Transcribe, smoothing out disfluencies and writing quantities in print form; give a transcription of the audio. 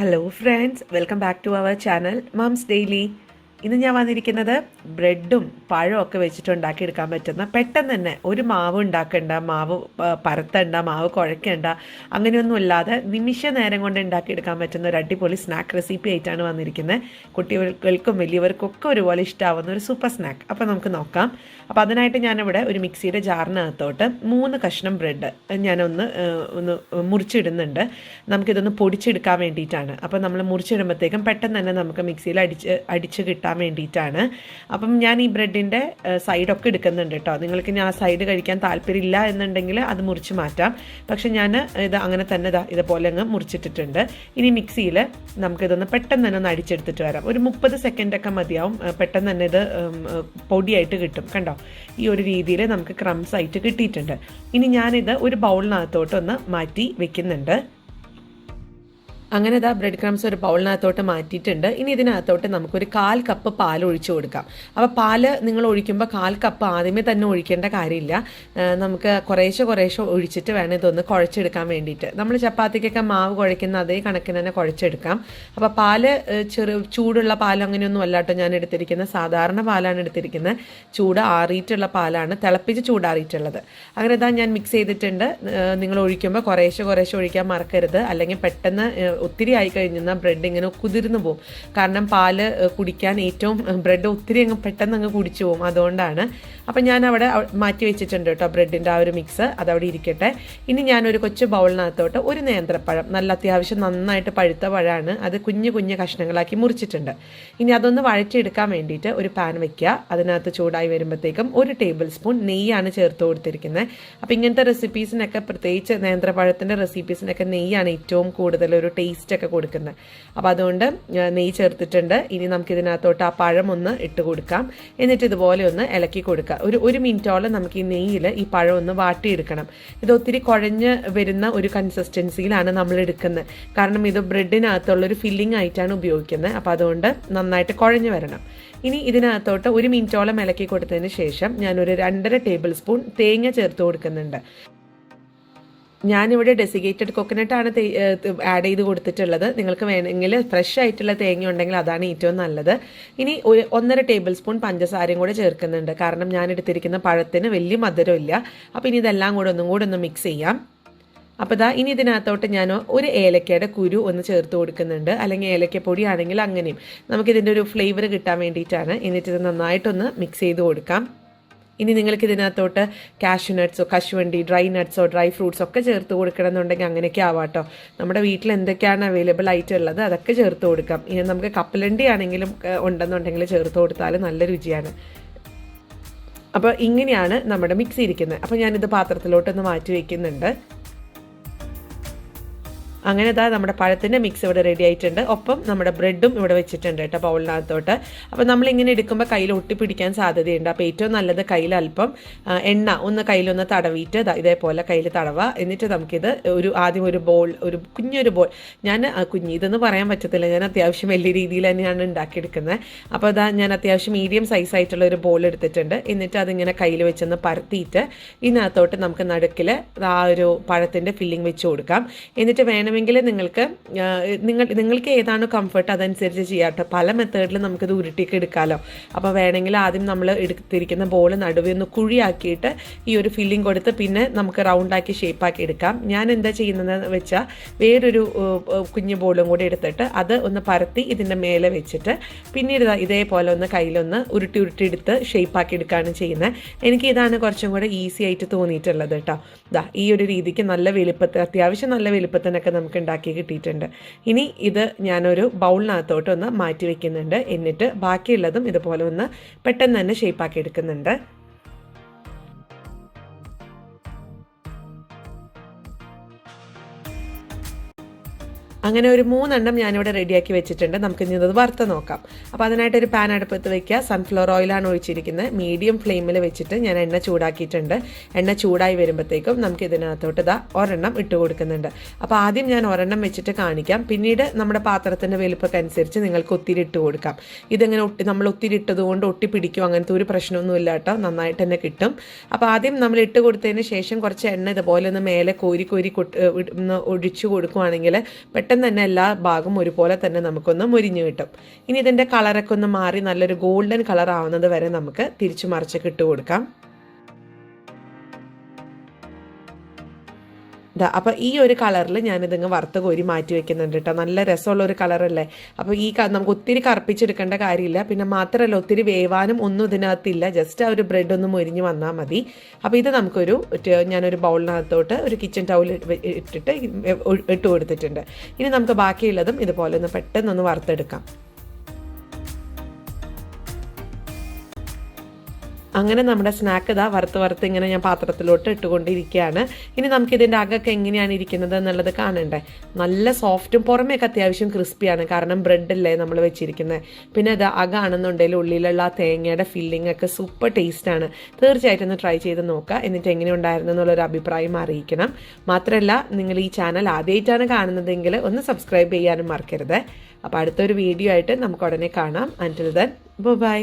Hello friends, welcome back to our channel moms daily. ഇന്ന് ഞാൻ വന്നിരിക്കുന്നത് ബ്രെഡും പഴവും ഒക്കെ വെച്ചിട്ട് ഉണ്ടാക്കിയെടുക്കാൻ പറ്റുന്ന പെട്ടെന്ന് തന്നെ ഒരു മാവ് ഉണ്ടാക്കണ്ട, മാവ് പരത്തണ്ട, മാവ് കുഴയ്ക്കണ്ട, അങ്ങനെയൊന്നും ഇല്ലാതെ നിമിഷ നേരം കൊണ്ട് ഉണ്ടാക്കിയെടുക്കാൻ പറ്റുന്ന ഒരു അടിപൊളി സ്നാക്ക് റെസിപ്പി ആയിട്ടാണ് വന്നിരിക്കുന്നത്. കുട്ടികൾക്കും വലിയവർക്കും ഒക്കെ ഒരുപോലെ ഇഷ്ടമാവുന്ന ഒരു സൂപ്പർ സ്നാക്ക്. അപ്പോൾ നമുക്ക് നോക്കാം. അപ്പോൾ അതിനായിട്ട് ഞാനിവിടെ ഒരു മിക്സിയുടെ ജാറിനകത്തോട്ട് 3 കഷ്ണം ബ്രെഡ് ഞാനൊന്ന് മുറിച്ചിടുന്നുണ്ട്. നമുക്കിതൊന്ന് പൊടിച്ചെടുക്കാൻ വേണ്ടിയിട്ടാണ്. അപ്പോൾ നമ്മൾ മുറിച്ചിടുമ്പോഴത്തേക്കും പെട്ടെന്ന് തന്നെ നമുക്ക് മിക്സിയിൽ അടിച്ച് കിട്ടാൻ വേണ്ടിയിട്ടാണ്. അപ്പം ഞാൻ ഈ ബ്രെഡിൻ്റെ സൈഡൊക്കെ എടുക്കുന്നുണ്ട് കേട്ടോ. നിങ്ങൾക്ക് ഞാൻ ആ സൈഡ് കഴിക്കാൻ താല്പര്യമില്ല എന്നുണ്ടെങ്കിൽ അത് മുറിച്ച് മാറ്റാം. പക്ഷെ ഞാൻ ഇത് അങ്ങനെ തന്നെ ഇതുപോലെ അങ്ങ് മുറിച്ചിട്ടിട്ടുണ്ട്. ഇനി മിക്സിയിൽ നമുക്കിതൊന്ന് പെട്ടെന്ന് തന്നെ ഒന്ന് അടിച്ചെടുത്തിട്ട് വരാം. ഒരു 30 സെക്കൻഡൊക്കെ മതിയാവും. പെട്ടെന്ന് തന്നെ ഇത് പൊടിയായിട്ട് കിട്ടും. കണ്ടോ, ഈ ഒരു രീതിയിൽ നമുക്ക് ക്രംസ് ആയിട്ട് കിട്ടിയിട്ടുണ്ട്. ഇനി ഞാനിത് ഒരു ബൗളിനകത്തോട്ടൊന്ന് മാറ്റി വെക്കുന്നുണ്ട്. അങ്ങനെ ഇതാ ബ്രെഡ് ക്രംസ് ഒരു ബൗളിനകത്തോട്ട് മാറ്റിയിട്ടുണ്ട്. ഇനി ഇതിനകത്തോട്ട് നമുക്കൊരു 1/4 കപ്പ് പാൽ ഒഴിച്ചു കൊടുക്കാം. അപ്പോൾ പാല് നിങ്ങൾ ഒഴിക്കുമ്പോൾ 1/4 കപ്പ് ആദ്യമേ തന്നെ ഒഴിക്കേണ്ട കാര്യമില്ല. നമുക്ക് കുറേശ്ശെ ഒഴിച്ചിട്ട് വേണം ഇതൊന്ന് കുഴച്ചെടുക്കാൻ വേണ്ടിയിട്ട്. നമ്മൾ ചപ്പാത്തിക്കൊക്കെ മാവ് കുഴയ്ക്കുന്ന അതേ കണക്കിന് തന്നെ കുഴച്ചെടുക്കാം. അപ്പോൾ പാല് ചൂടുള്ള പാൽ അങ്ങനെയൊന്നും അല്ല കേട്ടോ ഞാൻ എടുത്തിരിക്കുന്നത്. സാധാരണ പാലാണ് എടുത്തിരിക്കുന്നത്. ചൂട് ആറിയിട്ടുള്ള പാലാണ്, തിളപ്പിച്ച് ചൂടാറിയിട്ടുള്ളത്. അങ്ങനെ ഇതാ ഞാൻ മിക്സ് ചെയ്തിട്ടുണ്ട്. നിങ്ങൾ ഒഴിക്കുമ്പോൾ കുറേശ്ശെ ഒഴിക്കാൻ മറക്കരുത്. അല്ലെങ്കിൽ പെട്ടെന്ന് ഒത്തിരി ആയി കഴിഞ്ഞാൽ ബ്രെഡ് ഇങ്ങനെ കുതിർന്നു പോകും. കാരണം പാല് കുടിക്കാൻ ഏറ്റവും ബ്രെഡ് ഒത്തിരി അങ്ങ് പെട്ടെന്ന് അങ്ങ് കുടിച്ചു പോകും. അതുകൊണ്ടാണ്. അപ്പം ഞാൻ അവിടെ മാറ്റി വെച്ചിട്ടുണ്ട് കേട്ടോ ബ്രെഡിൻ്റെ ആ ഒരു മിക്സ്. അതവിടെ ഇരിക്കട്ടെ. ഇനി ഞാനൊരു കൊച്ചു ബൗളിനകത്തോട്ട് ഒരു നേന്ത്രപ്പഴം, നല്ല അത്യാവശ്യം നന്നായിട്ട് പഴുത്ത പഴമാണ്, അത് കുഞ്ഞു കഷ്ണങ്ങളാക്കി മുറിച്ചിട്ടുണ്ട്. ഇനി അതൊന്ന് വഴറ്റിയെടുക്കാൻ വേണ്ടിയിട്ട് ഒരു പാൻ വെക്കുക. അതിനകത്ത് ചൂടായി വരുമ്പോഴത്തേക്കും 1 ടേബിൾ സ്പൂൺ നെയ്യാണ് ചേർത്ത് കൊടുത്തിരിക്കുന്നത്. അപ്പോൾ ഇങ്ങനത്തെ റെസിപ്പീസിനൊക്കെ, പ്രത്യേകിച്ച് നേന്ത്രപ്പഴത്തിൻ്റെ റെസിപ്പീസിനൊക്കെ നെയ്യാണ് ഏറ്റവും കൂടുതൽ ഒരു ടേസ്റ്റൊക്കെ കൊടുക്കുന്നത്. അപ്പോൾ അതുകൊണ്ട് നെയ്യ് ചേർത്തിട്ടുണ്ട്. ഇനി നമുക്കിതിനകത്തോട്ട് ആ പഴം ഒന്ന് ഇട്ട് കൊടുക്കാം. എന്നിട്ട് ഇതുപോലെ ഒന്ന് ഇളക്കി കൊടുക്കുക. ഒരു മിനിറ്റോളം നമുക്ക് ഈ നെയ്യിൽ ഈ പഴം ഒന്ന് വാട്ടിയെടുക്കണം. ഇത് ഒത്തിരി കുഴഞ്ഞ് വരുന്ന ഒരു കൺസിസ്റ്റൻസിയിലാണ് നമ്മൾ എടുക്കുന്നത്. കാരണം ഇത് ബ്രെഡിനകത്തുള്ളൊരു ഫില്ലിംഗ് ആയിട്ടാണ് ഉപയോഗിക്കുന്നത്. അപ്പോൾ അതുകൊണ്ട് നന്നായിട്ട് കുഴഞ്ഞു വരണം. ഇനി ഇതിനകത്തോട്ട് 1 മിനിറ്റോളം ഇളക്കി കൊടുത്തതിന് ശേഷം ഞാനൊരു 2.5 ടേബിൾ സ്പൂൺ തേങ്ങ ചേർത്ത് കൊടുക്കുന്നുണ്ട്. ഞാനിവിടെ ഡെസിഗേറ്റഡ് കൊക്കനട്ടാണ് ആഡ് ചെയ്ത് കൊടുത്തിട്ടുള്ളത്. നിങ്ങൾക്ക് വേണമെങ്കിൽ ഫ്രഷ് ആയിട്ടുള്ള തേങ്ങ ഉണ്ടെങ്കിൽ അതാണ് ഏറ്റവും നല്ലത്. ഇനി 1.5 ടേബിൾ സ്പൂൺ പഞ്ചസാരയും കൂടെ ചേർക്കുന്നുണ്ട്. കാരണം ഞാൻ എടുത്തിരിക്കുന്ന പഴത്തിന് വലിയ മധുരമില്ല. അപ്പോൾ ഇനി ഇതെല്ലാം കൂടെ ഒന്നും കൂടെ ഒന്ന് മിക്സ് ചെയ്യാം. അപ്പോൾ ഇനി ഇതിനകത്തോട്ട് ഞാൻ ഒരു ഏലക്കയുടെ കുരു ഒന്ന് ചേർത്ത് കൊടുക്കുന്നുണ്ട്. അല്ലെങ്കിൽ ഏലക്കപ്പൊടി ആണെങ്കിൽ അങ്ങനെയും. നമുക്കിതിൻ്റെ ഒരു ഫ്ലേവർ കിട്ടാൻ വേണ്ടിയിട്ടാണ്. എന്നിട്ട് ഇത് നന്നായിട്ടൊന്ന് മിക്സ് ചെയ്ത് കൊടുക്കാം. ഇനി നിങ്ങൾക്ക് ഇതിനകത്തോട്ട് കാഷ്യൂ നട്ട്സോ, കശുവണ്ടി, ഡ്രൈ നട്ട്സോ, ഡ്രൈ ഫ്രൂട്ട്സോ ഒക്കെ ചേർത്ത് കൊടുക്കണമെന്നുണ്ടെങ്കിൽ അങ്ങനെയൊക്കെ ആവാട്ടോ. നമ്മുടെ വീട്ടിൽ എന്തൊക്കെയാണ് അവൈലബിൾ ആയിട്ടുള്ളത് അതൊക്കെ ചേർത്ത് കൊടുക്കാം. ഇനി നമുക്ക് കപ്പലണ്ടി ആണെങ്കിലും ഉണ്ടെന്നുണ്ടെങ്കിൽ ചേർത്ത് കൊടുത്താൽ നല്ല രുചിയാണ്. അപ്പോൾ ഇങ്ങനെയാണ് നമ്മുടെ മിക്സ് ഇരിക്കുന്നത്. അപ്പോൾ ഞാനിത് പാത്രത്തിലോട്ടൊന്ന് മാറ്റി വയ്ക്കുന്നുണ്ട്. അങ്ങനെ നമ്മുടെ പഴത്തിൻ്റെ മിക്സ് ഇവിടെ റെഡി ആയിട്ടുണ്ട്. ഒപ്പം നമ്മുടെ ബ്രെഡും ഇവിടെ വെച്ചിട്ടുണ്ട് കേട്ടോ ബൗളിനകത്തോട്ട്. അപ്പോൾ നമ്മളിങ്ങനെ എടുക്കുമ്പോൾ കയ്യിൽ ഒട്ടിപ്പിടിക്കാൻ സാധ്യതയുണ്ട്. അപ്പോൾ ഏറ്റവും നല്ലത് കയ്യിൽ അല്പം എണ്ണ കയ്യിലൊന്ന് തടവിയിട്ട് ഇതേപോലെ കയ്യിൽ തടവുക. എന്നിട്ട് നമുക്കിത് ആദ്യം ഒരു കുഞ്ഞൊരു ബോൾ, ഞാൻ ഇതെന്ന് പറയാൻ പറ്റത്തില്ല, ഞാൻ അത്യാവശ്യം വലിയ രീതിയിൽ തന്നെയാണ് ഉണ്ടാക്കിയെടുക്കുന്നത്. അപ്പോൾ ഞാൻ അത്യാവശ്യം മീഡിയം സൈസ് ആയിട്ടുള്ള ഒരു ബോൾ എടുത്തിട്ടുണ്ട്. എന്നിട്ട് അതിങ്ങനെ കയ്യിൽ വെച്ചൊന്ന് പരത്തിയിട്ട് ഇതിനകത്തോട്ട് നമുക്ക് നടുക്കിൽ ആ ഒരു പഴത്തിൻ്റെ ഫില്ലിംഗ് വെച്ച് കൊടുക്കാം. എന്നിട്ട് വേണമെങ്കിൽ നിങ്ങൾക്ക് ഏതാണോ കംഫർട്ട് അതനുസരിച്ച് ചെയ്യാം കേട്ടോ. പല മെത്തേഡിൽ നമുക്കിത് ഉരുട്ടിയൊക്കെ എടുക്കാമല്ലോ. അപ്പോൾ വേണമെങ്കിൽ ആദ്യം നമ്മൾ എടുത്തിരിക്കുന്ന ബോൾ നടുവേ ഒന്ന് കുഴിയാക്കിയിട്ട് ഈ ഒരു ഫില്ലിംഗ് കൊടുത്ത് പിന്നെ നമുക്ക് റൗണ്ടാക്കി ഷേപ്പാക്കി എടുക്കാം. ഞാൻ എന്താ ചെയ്യുന്നതെന്ന് വെച്ചാൽ വേറൊരു കുഞ്ഞു ബോളും കൂടി എടുത്തിട്ട് അത് ഒന്ന് പരത്തി ഇതിൻ്റെ മേലെ വെച്ചിട്ട് പിന്നീട് ഇതേപോലെ ഒന്ന് കയ്യിലൊന്ന് ഉരുട്ടി എടുത്ത് ഷേപ്പാക്കി എടുക്കുകയാണ് ചെയ്യുന്നത്. എനിക്ക് ഇതാണ് കുറച്ചും കൂടെ ഈസി ആയിട്ട് തോന്നിയിട്ടുള്ളത് കേട്ടോ. ഈ ഒരു രീതിക്ക് നല്ല വലുപ്പത്തിൽ, അത്യാവശ്യം നല്ല വലുപ്പത്തിനൊക്കെ നമുക്ക് ഉണ്ടാക്കി കിട്ടിയിട്ടുണ്ട്. ഇനി ഇത് ഞാനൊരു ബൗളിനകത്തോട്ടൊന്ന് മാറ്റി വെക്കുന്നുണ്ട്. എന്നിട്ട് ബാക്കിയുള്ളതും ഇതുപോലെ ഒന്ന് പെട്ടെന്ന് തന്നെ ഷേപ്പാക്കി എടുക്കുന്നുണ്ട്. അങ്ങനെ ഒരു 3 എണ്ണം ഞാനിവിടെ റെഡിയാക്കി വെച്ചിട്ടുണ്ട്. നമുക്ക് ഇനി ഇത് വറുത്ത് നോക്കാം. അപ്പോൾ അതിനായിട്ടൊരു പാൻ അടുപ്പത്ത് വയ്ക്കുക. സൺഫ്ലവർ ഓയിലാണ് ഒഴിച്ചിരിക്കുന്നത്. മീഡിയം ഫ്ലെയിമിൽ വെച്ചിട്ട് ഞാൻ എണ്ണ ചൂടാക്കിയിട്ടുണ്ട്. എണ്ണ ചൂടായി വരുമ്പോഴത്തേക്കും നമുക്ക് ഇതിനകത്തോട്ട് ഒരെണ്ണം ഇട്ട് കൊടുക്കുന്നുണ്ട്. അപ്പോൾ ആദ്യം ഞാൻ ഒരെണ്ണം വെച്ചിട്ട് കാണിക്കാം. പിന്നീട് നമ്മുടെ പാത്രത്തിൻ്റെ വലുപ്പമൊക്കെ അനുസരിച്ച് നിങ്ങൾക്ക് ഒത്തിരി ഇട്ട് കൊടുക്കാം. ഇതെങ്ങനെ നമ്മൾ ഒത്തിരി ഇട്ടത് കൊണ്ട് ഒട്ടിപ്പിടിക്കും അങ്ങനത്തെ ഒരു പ്രശ്നമൊന്നുമില്ല കേട്ടോ. നന്നായിട്ട് തന്നെ കിട്ടും. അപ്പോൾ ആദ്യം നമ്മൾ ഇട്ട് കൊടുത്തതിന് ശേഷം കുറച്ച് എണ്ണ ഇതുപോലെ ഒന്ന് മേലെ കോരി ഒഴിച്ചു കൊടുക്കുകയാണെങ്കിൽ പെട്ടെന്ന് പെട്ടെന്ന് തന്നെ എല്ലാ ഭാഗവും ഒരുപോലെ തന്നെ നമുക്കൊന്ന് മുരിഞ്ഞു കിട്ടും. ഇനി ഇതിൻ്റെ കളറൊക്കെ ഒന്ന് മാറി നല്ലൊരു ഗോൾഡൻ കളർ ആവുന്നത് വരെ നമുക്ക് തിരിച്ചു മറിച്ചൊക്കെ ഇട്ട് കൊടുക്കാം. അപ്പോൾ ഈ ഒരു കളറിൽ ഞാനിതങ്ങ് വറുത്ത് കോരി മാറ്റി വെക്കുന്നുണ്ട് കേട്ടോ. നല്ല രസമുള്ള ഒരു കളറല്ലേ. അപ്പോൾ നമുക്ക് ഒത്തിരി കറുപ്പിച്ചെടുക്കേണ്ട കാര്യമില്ല. പിന്നെ മാത്രമല്ല ഒത്തിരി വേവാനും ഒന്നും ഇതിനകത്തില്ല. ജസ്റ്റ് ആ ഒരു ബ്രെഡ് ഒന്ന് മൊരിഞ്ഞ് വന്നാൽ മതി. അപ്പോൾ ഇത് ഞാനൊരു ബൗളിനകത്തോട്ട് ഒരു കിച്ചൺ ടൗൽ ഇട്ടിട്ട് ഇട്ട് കൊടുത്തിട്ടുണ്ട്. ഇനി നമുക്ക് ബാക്കിയുള്ളതും ഇതുപോലെ ഒന്ന് പെട്ടെന്നൊന്ന് വറുത്തെടുക്കാം. അങ്ങനെ നമ്മുടെ സ്നാക്ക് വറുത്ത് ഇങ്ങനെ ഞാൻ പാത്രത്തിലോട്ട് ഇട്ടുകൊണ്ടിരിക്കുകയാണ്. ഇനി നമുക്കിതിൻ്റെ അകമൊക്കെ എങ്ങനെയാണ് ഇരിക്കുന്നത് എന്നുള്ളത് കാണണ്ടേ. നല്ല സോഫ്റ്റും പുറമേയൊക്കെ അത്യാവശ്യം ക്രിസ്പിയാണ്, കാരണം ബ്രെഡല്ലേ നമ്മൾ വെച്ചിരിക്കുന്നത്. പിന്നെ അത് അകമാണെന്നുണ്ടെങ്കിൽ ഉള്ളിലുള്ള ആ തേങ്ങയുടെ ഫില്ലിംഗ് ഒക്കെ സൂപ്പർ ടേസ്റ്റാണ്. തീർച്ചയായിട്ടും ഒന്ന് ട്രൈ ചെയ്ത് നോക്കുക. എന്നിട്ട് എങ്ങനെ ഉണ്ടായിരുന്നു എന്നുള്ളൊരു അഭിപ്രായം അറിയിക്കണം. മാത്രമല്ല നിങ്ങൾ ഈ ചാനൽ ആദ്യമായിട്ടാണ് കാണുന്നതെങ്കിൽ ഒന്ന് സബ്സ്ക്രൈബ് ചെയ്യാനും മറക്കരുത്. അപ്പോൾ അടുത്തൊരു വീഡിയോ ആയിട്ട് നമുക്ക് ഉടനെ കാണാം. അൻറ്റിൽ ദെൻ ബൈ.